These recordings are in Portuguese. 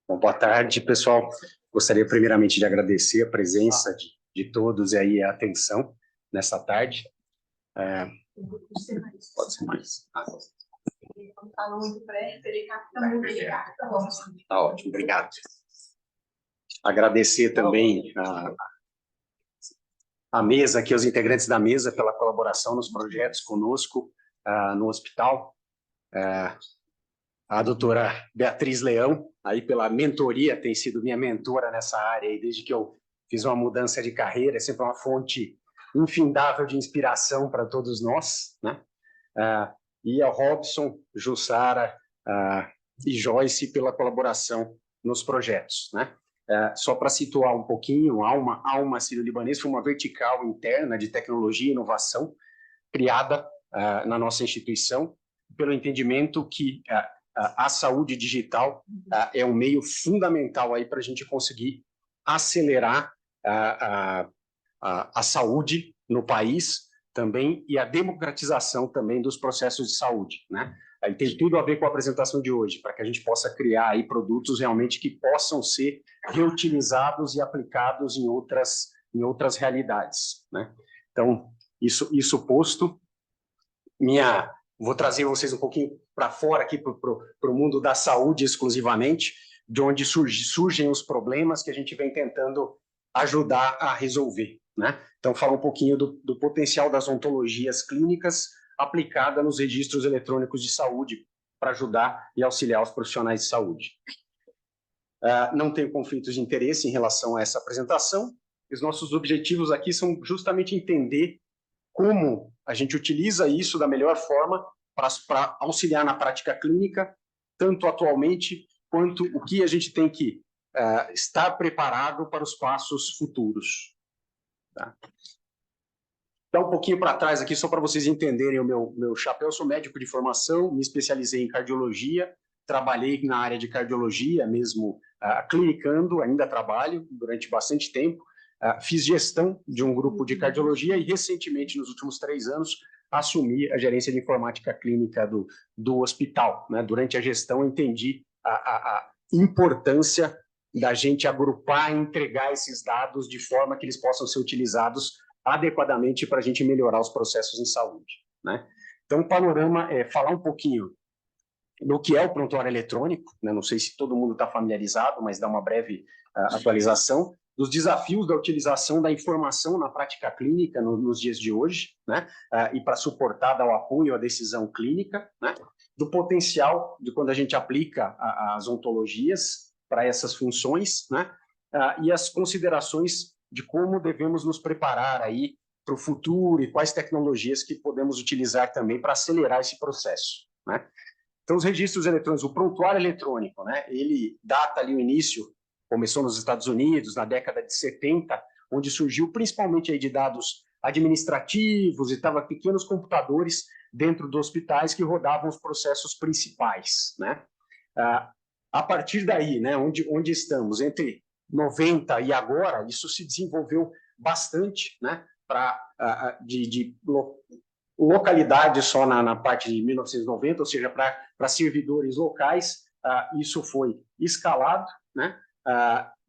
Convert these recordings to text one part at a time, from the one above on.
Bom, boa tarde, pessoal. Gostaria primeiramente de agradecer a presença de todos e aí a atenção nessa tarde. Pode ser mais. Falou muito breve, ele capta muito, ele capta longe. Tá ótimo, obrigado. Agradecer também a mesa, aqui os integrantes da mesa pela colaboração nos projetos conosco no hospital. A doutora Beatriz Leão, aí pela mentoria, tem sido minha mentora nessa área aí, desde que eu fiz uma mudança de carreira, é sempre uma fonte infindável de inspiração para todos nós, né? E ao Robson, Jussara e Joyce pela colaboração nos projetos, né? Só para situar um pouquinho, a Alma Sírio-Libanês foi uma vertical interna de tecnologia e inovação criada na nossa instituição pelo entendimento que a saúde digital é um meio fundamental aí para a gente conseguir acelerar a saúde no país também e a democratização também dos processos de saúde, né? Aí tem tudo a ver com a apresentação de hoje, para que a gente possa criar aí produtos realmente que possam ser reutilizados e aplicados em outras realidades, né? Então, isso posto, vou trazer vocês um pouquinho para fora aqui para o mundo da saúde exclusivamente, de onde surgem os problemas que a gente vem tentando ajudar a resolver, né? Então, falar um pouquinho do potencial das ontologias clínicas aplicada nos registros eletrônicos de saúde para ajudar e auxiliar os profissionais de saúde. Não tenho conflitos de interesse em relação a essa apresentação. Os nossos objetivos aqui são justamente entender como a gente utiliza isso da melhor forma para auxiliar na prática clínica, tanto atualmente quanto o que a gente tem que estar preparado para os passos futuros. Tá? Então, um pouquinho para trás aqui, só para vocês entenderem o meu chapéu. Eu sou médico de formação, me especializei em cardiologia, trabalhei na área de cardiologia mesmo, clinicando, ainda trabalho durante bastante tempo. Fiz gestão de um grupo de cardiologia e, recentemente, nos últimos 3 anos, assumi a gerência de informática clínica do hospital, né? Durante a gestão, entendi a importância da gente agrupar e entregar esses dados de forma que eles possam ser utilizados adequadamente para a gente melhorar os processos em saúde, né? Então, o panorama é falar um pouquinho do que é o prontuário eletrônico, né? Não sei se todo mundo está familiarizado, mas dar uma breve atualização dos desafios da utilização da informação na prática clínica nos dias de hoje, né? E para suportar, dar o apoio à decisão clínica, né? Do potencial de quando a gente aplica as ontologias para essas funções, né? E as considerações de como devemos nos preparar aí para o futuro e quais tecnologias que podemos utilizar também para acelerar esse processo, né? Então, os registros eletrônicos, o prontuário eletrônico, né, ele data ali o início, começou nos Estados Unidos, na década de 70, onde surgiu principalmente aí de dados administrativos e tava pequenos computadores dentro dos hospitais que rodavam os processos principais, né? A partir daí, né, onde estamos, entre 90 e agora, isso se desenvolveu bastante, né, de localidade só na parte de 1990, ou seja, para servidores locais, isso foi escalado, né?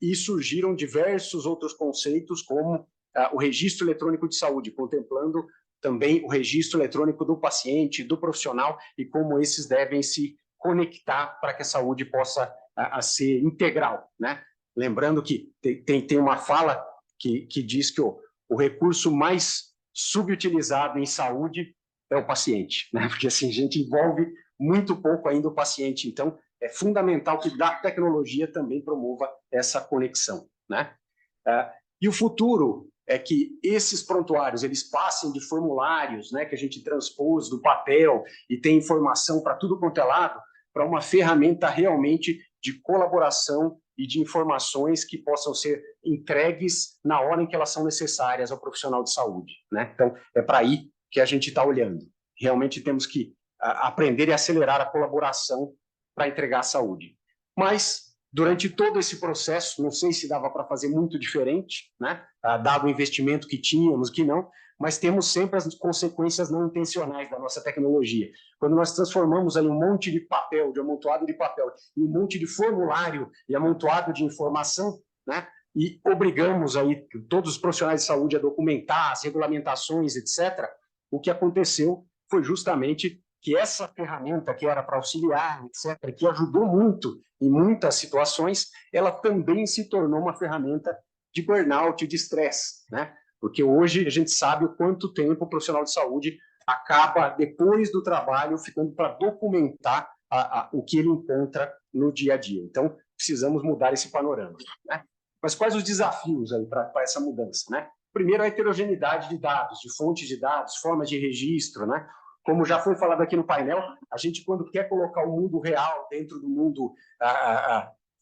E surgiram diversos outros conceitos, como o registro eletrônico de saúde, contemplando também o registro eletrônico do paciente, do profissional, e como esses devem se conectar para que a saúde possa ser integral, né? Lembrando que tem uma fala que diz que o recurso mais subutilizado em saúde é o paciente, né? Porque assim, a gente envolve muito pouco ainda o paciente, então é fundamental que a tecnologia também promova essa conexão, né? E o futuro é que esses prontuários eles passem de formulários, né, que a gente transpôs do papel e tem informação para tudo quanto é lado, para uma ferramenta realmente de colaboração e de informações que possam ser entregues na hora em que elas são necessárias ao profissional de saúde, né? Então, é para aí que a gente está olhando. Realmente temos que aprender e acelerar a colaboração para entregar a saúde. Mas, durante todo esse processo, não sei se dava para fazer muito diferente, né? Dado o investimento que tínhamos, que não, mas temos sempre as consequências não intencionais da nossa tecnologia. Quando nós transformamos aí um monte de papel, de amontoado de papel, em um monte de formulário e amontoado de informação, né? E obrigamos aí todos os profissionais de saúde a documentar as regulamentações, etc., o que aconteceu foi justamente que essa ferramenta que era para auxiliar, etc., que ajudou muito em muitas situações, ela também se tornou uma ferramenta de burnout, de estresse, né? Porque hoje a gente sabe o quanto tempo o profissional de saúde acaba, depois do trabalho, ficando para documentar o que ele encontra no dia a dia. Então, precisamos mudar esse panorama, né? Mas quais os desafios aí para essa mudança, né? Primeiro, a heterogeneidade de dados, de fontes de dados, formas de registro, né? Como já foi falado aqui no painel, a gente, quando quer colocar o mundo real dentro do mundo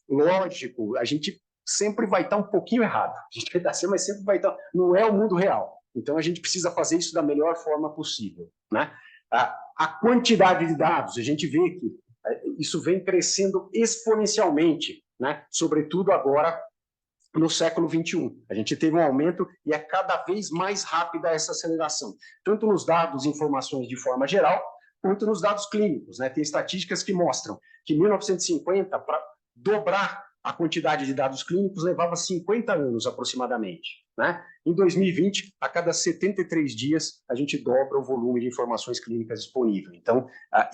lógico, a gente sempre vai estar um pouquinho errado. A gente vai estar assim, mas sempre vai estar... Não é o mundo real. Então, a gente precisa fazer isso da melhor forma possível, né? A quantidade de dados, a gente vê que isso vem crescendo exponencialmente, né? Sobretudo agora, no século XXI. A gente teve um aumento e é cada vez mais rápida essa aceleração, tanto nos dados e informações de forma geral, quanto nos dados clínicos, né? Tem estatísticas que mostram que em 1950, para dobrar a quantidade de dados clínicos, levava 50 anos aproximadamente, né? Em 2020, a cada 73 dias, a gente dobra o volume de informações clínicas disponível. Então,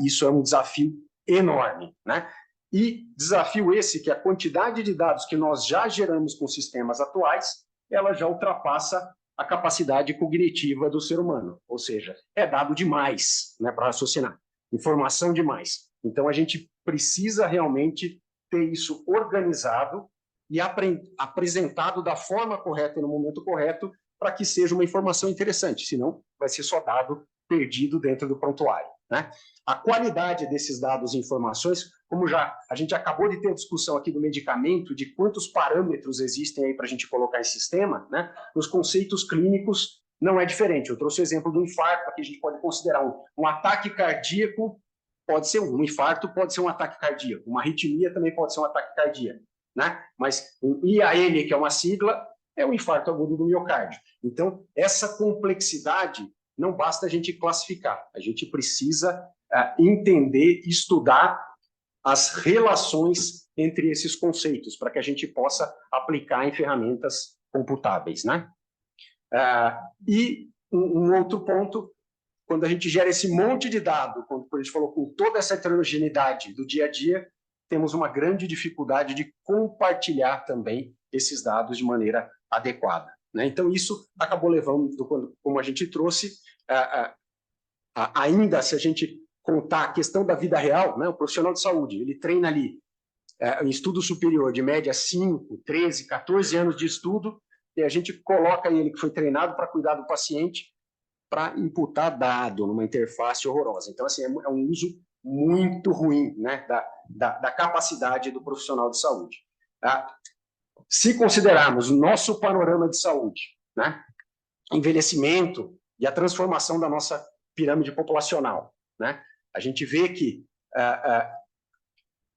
isso é um desafio enorme, né? E desafio esse que a quantidade de dados que nós já geramos com sistemas atuais, ela já ultrapassa a capacidade cognitiva do ser humano. Ou seja, é dado demais, né, para raciocinar, informação demais. Então, a gente precisa realmente ter isso organizado e apresentado da forma correta e no momento correto para que seja uma informação interessante, senão vai ser só dado perdido dentro do prontuário, né? A qualidade desses dados e informações, como já a gente acabou de ter a discussão aqui do medicamento, de quantos parâmetros existem aí para a gente colocar em sistema, né? Nos conceitos clínicos não é diferente. Eu trouxe o exemplo do infarto, que a gente pode considerar um ataque cardíaco, pode ser um infarto, pode ser um ataque cardíaco, uma arritmia também pode ser um ataque cardíaco, né? Mas o IAM, que é uma sigla, é o infarto agudo do miocárdio. Então, essa complexidade não basta a gente classificar, a gente precisa entender, estudar as relações entre esses conceitos, para que a gente possa aplicar em ferramentas computáveis, né? E um outro ponto, quando a gente gera esse monte de dado, quando a gente falou com toda essa heterogeneidade do dia a dia, temos uma grande dificuldade de compartilhar também esses dados de maneira adequada, né? Então, isso acabou levando, como a gente trouxe, ainda se a gente contar a questão da vida real, né, o profissional de saúde, ele treina ali em estudo superior, de média 5, 13, 14 anos de estudo, e a gente coloca ele que foi treinado para cuidar do paciente, para imputar dado numa interface horrorosa. Então, assim, é um uso muito ruim, né, da capacidade do profissional de saúde. Se considerarmos o nosso panorama de saúde, né, envelhecimento e a transformação da nossa pirâmide populacional, né, a gente vê que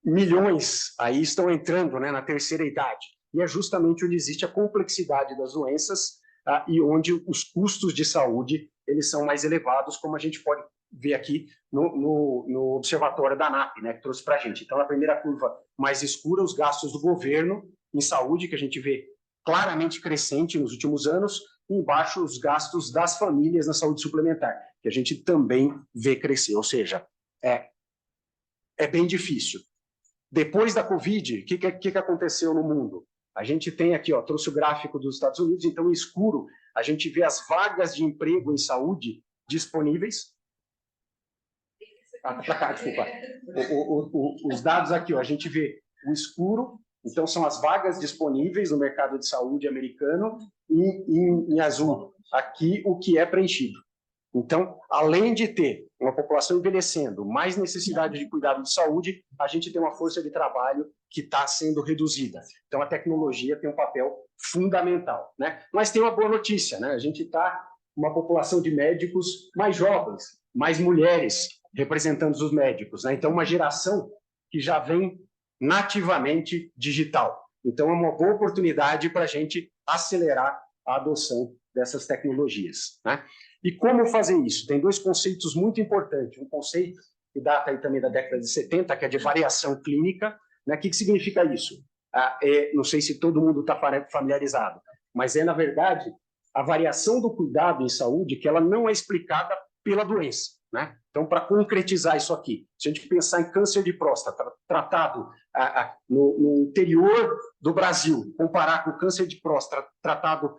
milhões aí estão entrando, né, na terceira idade, e é justamente onde existe a complexidade das doenças e onde os custos de saúde eles são mais elevados, como a gente pode ver aqui no observatório da ANAP, né, que trouxe para a gente. Então, na primeira curva mais escura, os gastos do governo em saúde, que a gente vê claramente crescente nos últimos anos, e embaixo os gastos das famílias na saúde suplementar, que a gente também vê crescer, ou seja, é bem difícil. Depois da Covid, o que aconteceu no mundo? A gente tem aqui, trouxe o gráfico dos Estados Unidos, então em escuro a gente vê as vagas de emprego em saúde disponíveis. Para cá, desculpa. Os dados aqui, a gente vê o escuro, então são as vagas disponíveis no mercado de saúde americano, e em azul, aqui o que é preenchido. Então, além de ter uma população envelhecendo, mais necessidade de cuidado de saúde, a gente tem uma força de trabalho que está sendo reduzida. Então, a tecnologia tem um papel fundamental, né? Mas tem uma boa notícia, né? A gente está uma população de médicos mais jovens, mais mulheres representando os médicos, né? Então, uma geração que já vem nativamente digital. Então, é uma boa oportunidade para a gente acelerar a adoção dessas tecnologias, né? E como fazer isso? Tem dois conceitos muito importantes. Um conceito que data aí também da década de 70, que é de variação clínica, né? O que significa isso? Não sei se todo mundo está familiarizado, mas na verdade, a variação do cuidado em saúde que ela não é explicada pela doença, né? Então, para concretizar isso aqui, se a gente pensar em câncer de próstata tratado no interior do Brasil, comparar com o câncer de próstata tratado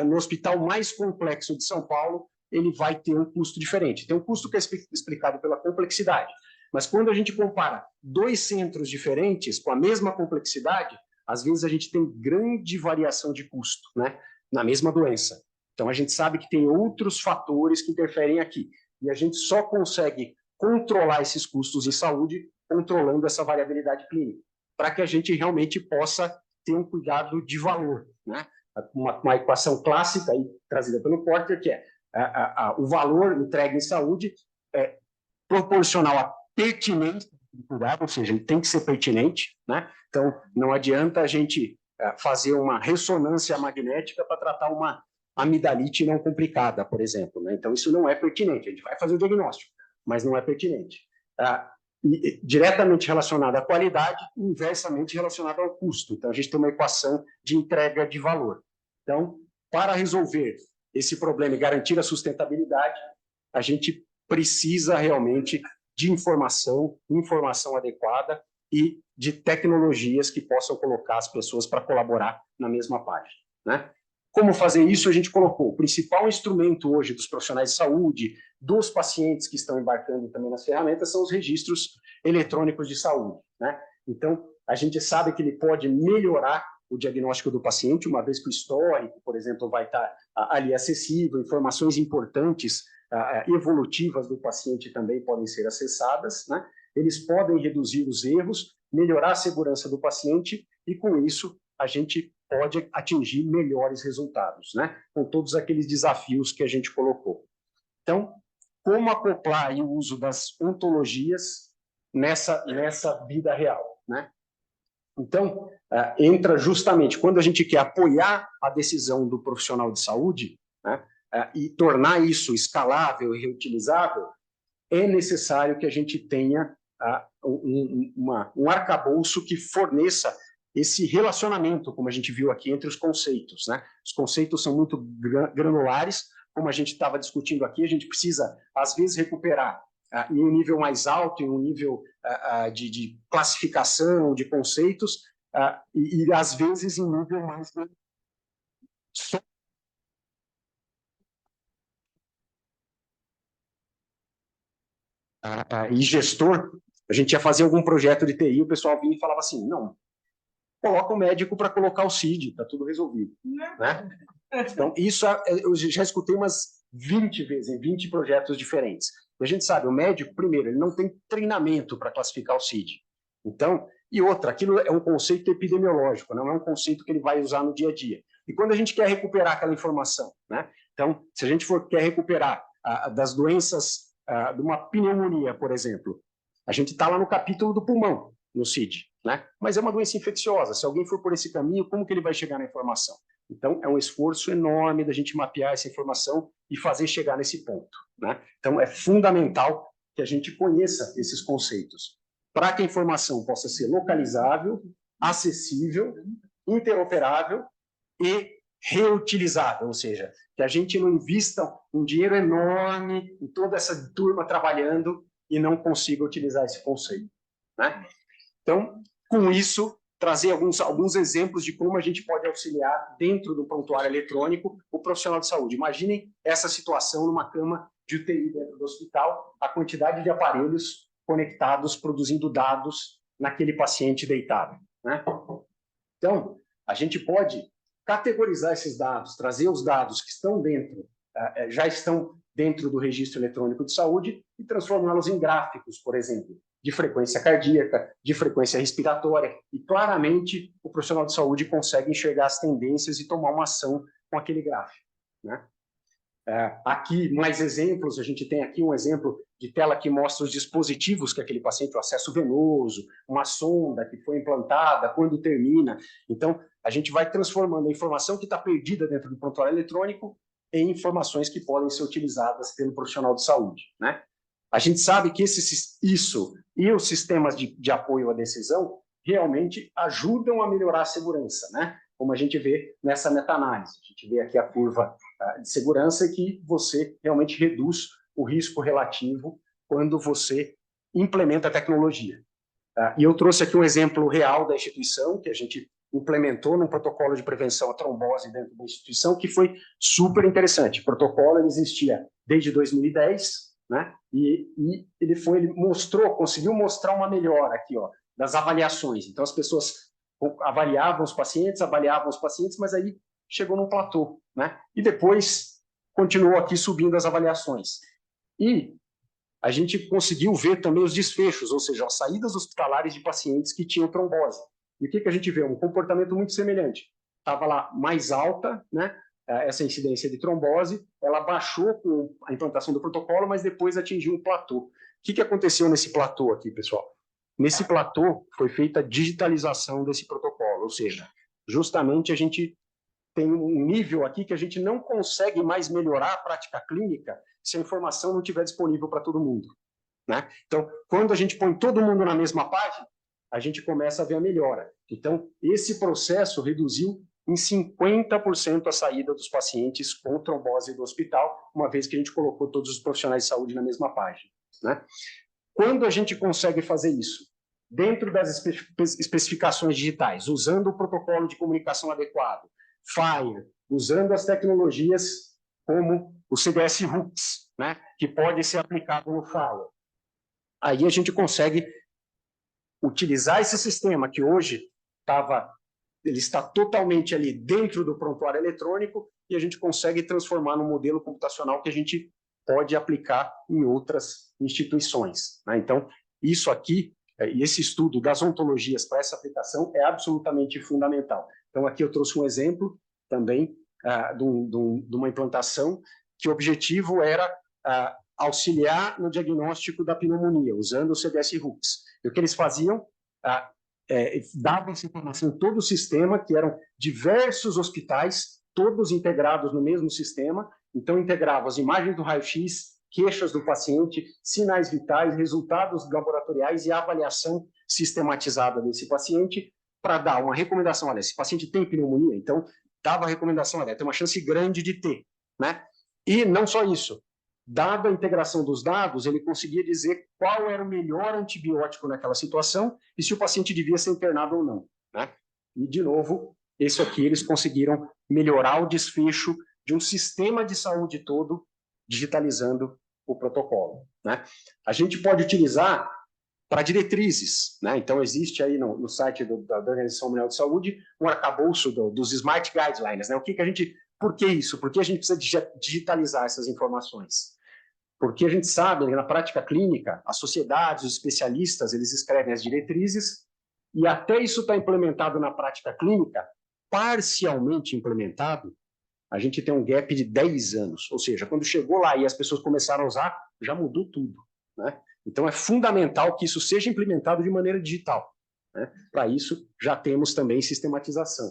no hospital mais complexo de São Paulo, ele vai ter um custo diferente. Tem um custo que é explicado pela complexidade, mas quando a gente compara dois centros diferentes com a mesma complexidade, às vezes a gente tem grande variação de custo, né, na mesma doença. Então, a gente sabe que tem outros fatores que interferem aqui. E a gente só consegue controlar esses custos em saúde controlando essa variabilidade clínica, para que a gente realmente possa ter um cuidado de valor, né? Uma equação clássica aí, trazida pelo Porter, que é o valor entregue em saúde é proporcional à pertinência do cuidado, ou seja, ele tem que ser pertinente, né? Então, não adianta a gente fazer uma ressonância magnética para tratar uma amidalite não complicada, por exemplo, né? Então, isso não é pertinente. A gente vai fazer o diagnóstico, mas não é pertinente. Diretamente relacionado à qualidade e inversamente relacionado ao custo. Então, a gente tem uma equação de entrega de valor. Então, para resolver esse problema e garantir a sustentabilidade, a gente precisa realmente de informação adequada e de tecnologias que possam colocar as pessoas para colaborar na mesma página, né? Como fazer isso? A gente colocou o principal instrumento hoje dos profissionais de saúde, dos pacientes que estão embarcando também nas ferramentas, são os registros eletrônicos de saúde, né? Então, a gente sabe que ele pode melhorar o diagnóstico do paciente, uma vez que o histórico, por exemplo, vai estar ali acessível, informações importantes, evolutivas do paciente também podem ser acessadas, né? Eles podem reduzir os erros, melhorar a segurança do paciente e, com isso, a gente pode atingir melhores resultados, né? Com todos aqueles desafios que a gente colocou. Então, como acoplar aí o uso das ontologias nessa vida real, né? Então, entra justamente quando a gente quer apoiar a decisão do profissional de saúde, né, e tornar isso escalável e reutilizável, é necessário que a gente tenha um arcabouço que forneça esse relacionamento, como a gente viu aqui, entre os conceitos, né? Os conceitos são muito granulares, como a gente estava discutindo aqui, a gente precisa, às vezes, recuperar em um nível mais alto, em um nível de classificação, de conceitos, e às vezes em um nível mais... E gestor, a gente ia fazer algum projeto de TI, o pessoal vinha e falava assim, não, coloca o médico para colocar o CID, está tudo resolvido, né? Então, isso eu já escutei umas 20 vezes, em 20 projetos diferentes. E a gente sabe, o médico, primeiro, ele não tem treinamento para classificar o CID. Então, e outra, aquilo é um conceito epidemiológico, não é um conceito que ele vai usar no dia a dia. E quando a gente quer recuperar aquela informação, né? Então, se a gente quer recuperar das doenças, de uma pneumonia, por exemplo, a gente está lá no capítulo do pulmão, no CID, né? Mas é uma doença infecciosa. Se alguém for por esse caminho, como que ele vai chegar na informação? Então, é um esforço enorme da gente mapear essa informação e fazer chegar nesse ponto, né? Então, é fundamental que a gente conheça esses conceitos para que a informação possa ser localizável, acessível, interoperável e reutilizável, ou seja, que a gente não invista um dinheiro enorme em toda essa turma trabalhando e não consiga utilizar esse conceito, né? Então, com isso, trazer alguns exemplos de como a gente pode auxiliar dentro do prontuário eletrônico o profissional de saúde. Imaginem essa situação numa cama de UTI dentro do hospital, a quantidade de aparelhos conectados, produzindo dados naquele paciente deitado, né? Então, a gente pode categorizar esses dados, trazer os dados que estão dentro, já estão dentro do registro eletrônico de saúde e transformá-los em gráficos, por exemplo, de frequência cardíaca, de frequência respiratória, e claramente o profissional de saúde consegue enxergar as tendências e tomar uma ação com aquele gráfico, né? Aqui, mais exemplos, a gente tem aqui um exemplo de tela que mostra os dispositivos que aquele paciente, o acesso venoso, uma sonda que foi implantada, quando termina. Então, a gente vai transformando a informação que está perdida dentro do prontuário eletrônico em informações que podem ser utilizadas pelo profissional de saúde, né? A gente sabe que isso e os sistemas de apoio à decisão realmente ajudam a melhorar a segurança, né? Como a gente vê nessa meta-análise. A gente vê aqui a curva de segurança que você realmente reduz o risco relativo quando você implementa a tecnologia. E eu trouxe aqui um exemplo real da instituição, que a gente implementou num protocolo de prevenção à trombose dentro da instituição, que foi super interessante. O protocolo existia desde 2010, né? E ele conseguiu mostrar uma melhora aqui, ó, das avaliações. Então, as pessoas avaliavam os pacientes, mas aí chegou num platô, né? E depois continuou aqui subindo as avaliações. E a gente conseguiu ver também os desfechos, ou seja, as saídas hospitalares de pacientes que tinham trombose. E o que a gente vê? Um comportamento muito semelhante. Estava lá mais alta, né, essa incidência de trombose, ela baixou com a implantação do protocolo, mas depois atingiu um platô. O que aconteceu nesse platô aqui, pessoal? Nesse platô foi feita a digitalização desse protocolo, ou seja, justamente a gente tem um nível aqui que a gente não consegue mais melhorar a prática clínica se a informação não estiver disponível para todo mundo, né? Então, quando a gente põe todo mundo na mesma página, a gente começa a ver a melhora. Então, esse processo reduziu em 50% a saída dos pacientes com trombose do hospital, uma vez que a gente colocou todos os profissionais de saúde na mesma página, né? Quando a gente consegue fazer isso, dentro das especificações digitais, usando o protocolo de comunicação adequado, FHIR, usando as tecnologias como o CDS Hooks, né, que pode ser aplicado no FHIR. Aí a gente consegue utilizar esse sistema que hoje ele está totalmente ali dentro do prontuário eletrônico e a gente consegue transformar num modelo computacional que a gente pode aplicar em outras instituições, né? Então, isso aqui, esse estudo das ontologias para essa aplicação é absolutamente fundamental. Então, aqui eu trouxe um exemplo também de uma implantação que o objetivo era auxiliar no diagnóstico da pneumonia, usando o CDS Hooks. E o que eles faziam? Davam essa informação em todo o sistema, que eram diversos hospitais, todos integrados no mesmo sistema. Então, integrava as imagens do raio-x, queixas do paciente, sinais vitais, resultados laboratoriais e a avaliação sistematizada desse paciente para dar uma recomendação. Olha, esse paciente tem pneumonia, então dava a recomendação, olha, tem uma chance grande de ter, né? E não só isso, dada a integração dos dados, ele conseguia dizer qual era o melhor antibiótico naquela situação e se o paciente devia ser internado ou não, né? E, de novo, isso aqui eles conseguiram melhorar o desfecho de um sistema de saúde todo, digitalizando o protocolo, né? A gente pode utilizar para diretrizes, né? Então, existe aí no site da Organização Mundial de Saúde um arcabouço dos Smart Guidelines, né? Por que isso? Por que a gente precisa digitalizar essas informações? Porque a gente sabe, na prática clínica, as sociedades, os especialistas, eles escrevem as diretrizes e até isso está implementado na prática clínica, parcialmente implementado, a gente tem um gap de 10 anos. Ou seja, quando chegou lá e as pessoas começaram a usar, já mudou tudo, né? Então, é fundamental que isso seja implementado de maneira digital, né? Para isso, já temos também sistematização,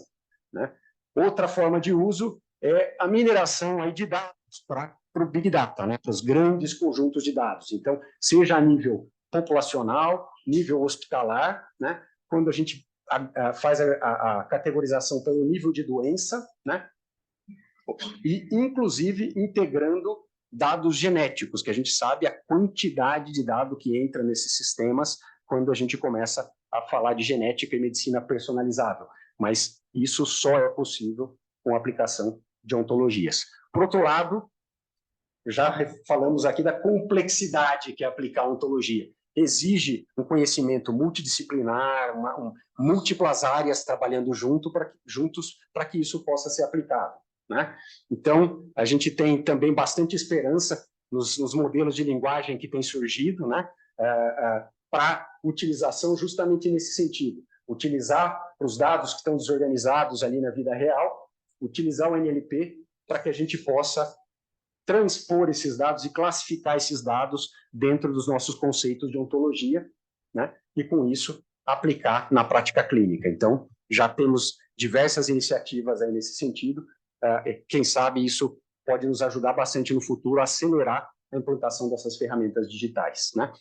né? Outra forma de uso é a mineração aí de dados para o Big Data, né? Para os grandes conjuntos de dados. Então, seja a nível populacional, nível hospitalar, né? Quando a gente faz a categorização pelo nível de doença, né? E, inclusive, integrando dados genéticos, que a gente sabe a quantidade de dado que entra nesses sistemas quando a gente começa a falar de genética e medicina personalizável. Mas isso só é possível com a aplicação de ontologias. Por outro lado, já falamos aqui da complexidade que é aplicar a ontologia. Exige um conhecimento multidisciplinar, múltiplas áreas trabalhando juntos para que isso possa ser aplicado, né? Então, a gente tem também bastante esperança nos modelos de linguagem que têm surgido, né? Para utilização justamente nesse sentido. Utilizar os dados que estão desorganizados ali na vida real, utilizar o NLP para que a gente possa transpor esses dados e classificar esses dados dentro dos nossos conceitos de ontologia, né? E, com isso, aplicar na prática clínica. Então, já temos diversas iniciativas aí nesse sentido. Quem sabe isso pode nos ajudar bastante no futuro a acelerar a implantação dessas ferramentas digitais, né?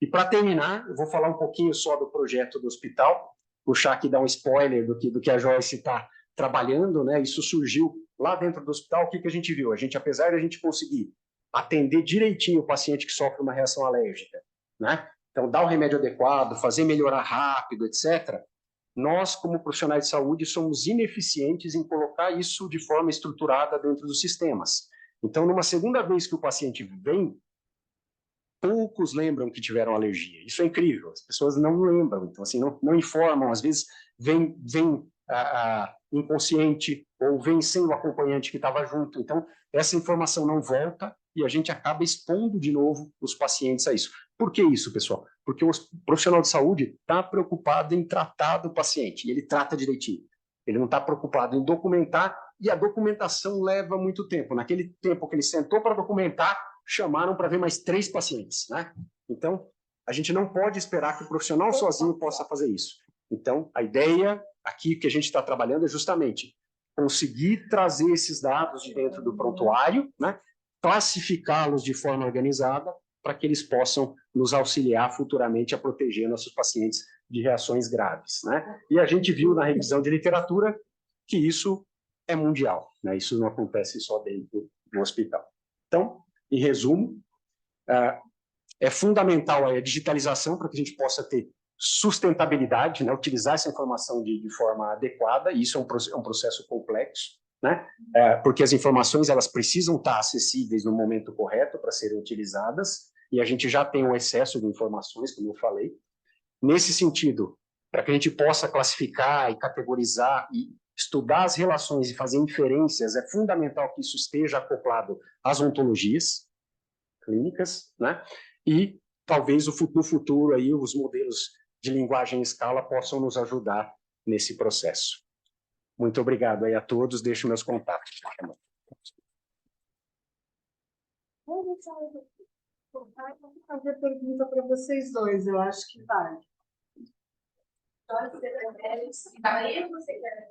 E, para terminar, eu vou falar um pouquinho só do projeto do hospital, puxar aqui, dar um spoiler do que a Joyce está trabalhando, né? Isso surgiu lá dentro do hospital. O que a gente viu? Apesar de a gente conseguir atender direitinho o paciente que sofre uma reação alérgica, né? Então, dar o remédio adequado, fazer melhorar rápido, etc., nós, como profissionais de saúde, somos ineficientes em colocar isso de forma estruturada dentro dos sistemas. Então, numa segunda vez que o paciente vem, poucos lembram que tiveram alergia. Isso é incrível, as pessoas não lembram, então, assim, não informam, às vezes vem inconsciente ou vem sem o acompanhante que estava junto. Então, essa informação não volta e a gente acaba expondo de novo os pacientes a isso. Por que isso, pessoal? Porque o profissional de saúde está preocupado em tratar do paciente, e ele trata direitinho. Ele não está preocupado em documentar, e a documentação leva muito tempo. Naquele tempo que ele sentou para documentar, chamaram para ver mais 3 pacientes, né? Então, a gente não pode esperar que o profissional sozinho possa fazer isso. Então, a ideia aqui que a gente está trabalhando é justamente conseguir trazer esses dados de dentro do prontuário, né? Classificá-los de forma organizada para que eles possam nos auxiliar futuramente a proteger nossos pacientes de reações graves, né? E a gente viu na revisão de literatura que isso é mundial, né? Isso não acontece só dentro do hospital. Então, em resumo, é fundamental a digitalização para que a gente possa ter sustentabilidade, né? Utilizar essa informação de forma adequada, e isso é um processo complexo, né? Porque as informações elas precisam estar acessíveis no momento correto para serem utilizadas, e a gente já tem um excesso de informações, como eu falei. Nesse sentido, para que a gente possa classificar e categorizar e estudar as relações e fazer inferências, é fundamental que isso esteja acoplado às ontologias clínicas, né? E talvez no futuro aí os modelos de linguagem em escala possam nos ajudar nesse processo. Muito obrigado aí a todos, deixo meus contatos. Vou fazer pergunta para vocês dois, eu acho que vale. Você quer?